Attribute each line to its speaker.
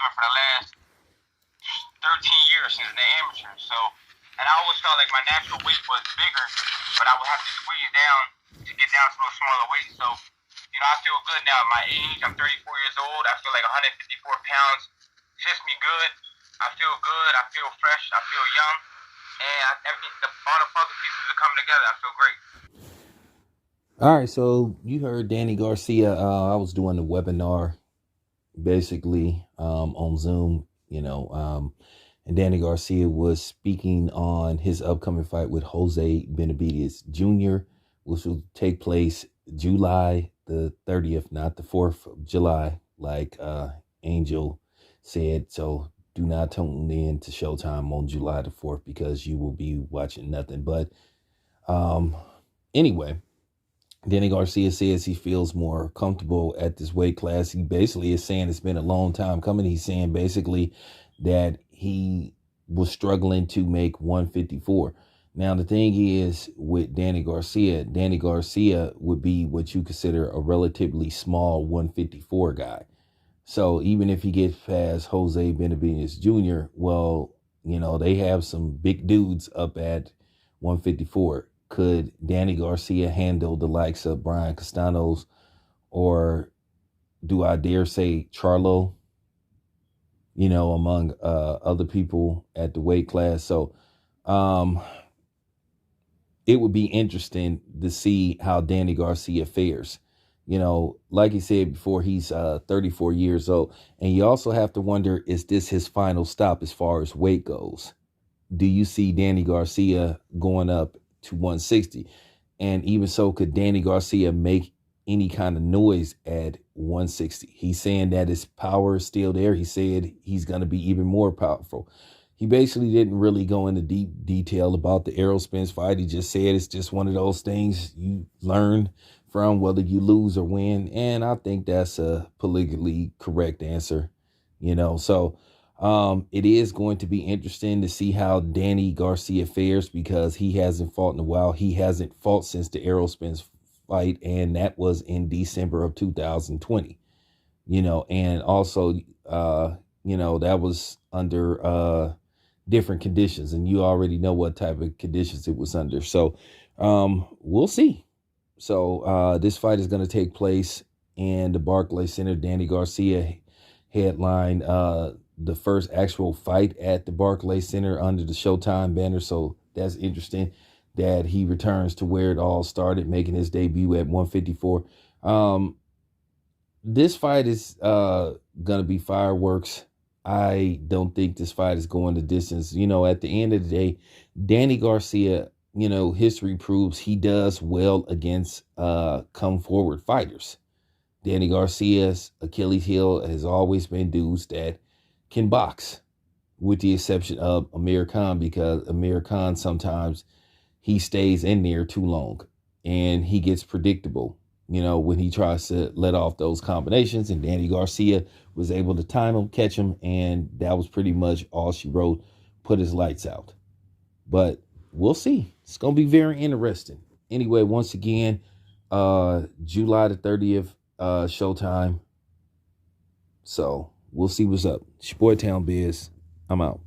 Speaker 1: for the last 13 years since the amateur. So, and I always felt like my natural weight was bigger, but I would have to squeeze down to get down to those smaller weights. So, I feel good now at my age. I'm 34 years old. I feel like 154 pounds fits me good. I feel good. I feel fresh. I feel young. And all the puzzle pieces are coming together. I feel great.
Speaker 2: All right, so you heard Danny Garcia. I was doing a webinar basically on Zoom, and Danny Garcia was speaking on his upcoming fight with Jose Benavidez Jr., which will take place July the 30th, not the 4th of July, like Angel said. So do not tune in to Showtime on July the 4th because you will be watching nothing. But anyway, Danny Garcia says he feels more comfortable at this weight class. He basically is saying it's been a long time coming. He's saying basically that he was struggling to make 154. Now, the thing is with Danny Garcia would be what you consider a relatively small 154 guy. So even if he gets past Jose Benavidez Jr., well, they have some big dudes up at 154. Could Danny Garcia handle the likes of Brian Castanos, or do I dare say Charlo, among other people at the weight class? So it would be interesting to see how Danny Garcia fares. Like he said before, he's 34 years old. And you also have to wonder, is this his final stop as far as weight goes? Do you see Danny Garcia going up to 160? And even so, could Danny Garcia make any kind of noise at 160? He's saying that his power is still there. He said he's going to be even more powerful. He basically didn't really go into deep detail about the Errol Spence fight. He just said it's just one of those things you learn from, whether you lose or win. And I think that's a politically correct answer, So it is going to be interesting to see how Danny Garcia fares, because he hasn't fought in a while. He hasn't fought since the Errol Spence fight, and that was in December of 2020. And also, that was under different conditions, and you already know what type of conditions it was under. So we'll see. So this fight is going to take place in the Barclays Center. Danny Garcia headlined the first actual fight at the Barclays Center under the Showtime banner. So that's interesting that he returns to where it all started, making his debut at 154. This fight is going to be fireworks. I don't think this fight is going the distance. At the end of the day, Danny Garcia, history proves he does well against come forward fighters. Danny Garcia's Achilles heel has always been dudes that can box, with the exception of Amir Khan, because Amir Khan sometimes he stays in there too long and he gets predictable, when he tries to let off those combinations. And Danny Garcia was able to time him, catch him, and that was pretty much all she wrote, put his lights out. But we'll see. It's going to be very interesting. Anyway, once again, July the 30th, Showtime. So we'll see what's up. It's your boy Town Biz. I'm out.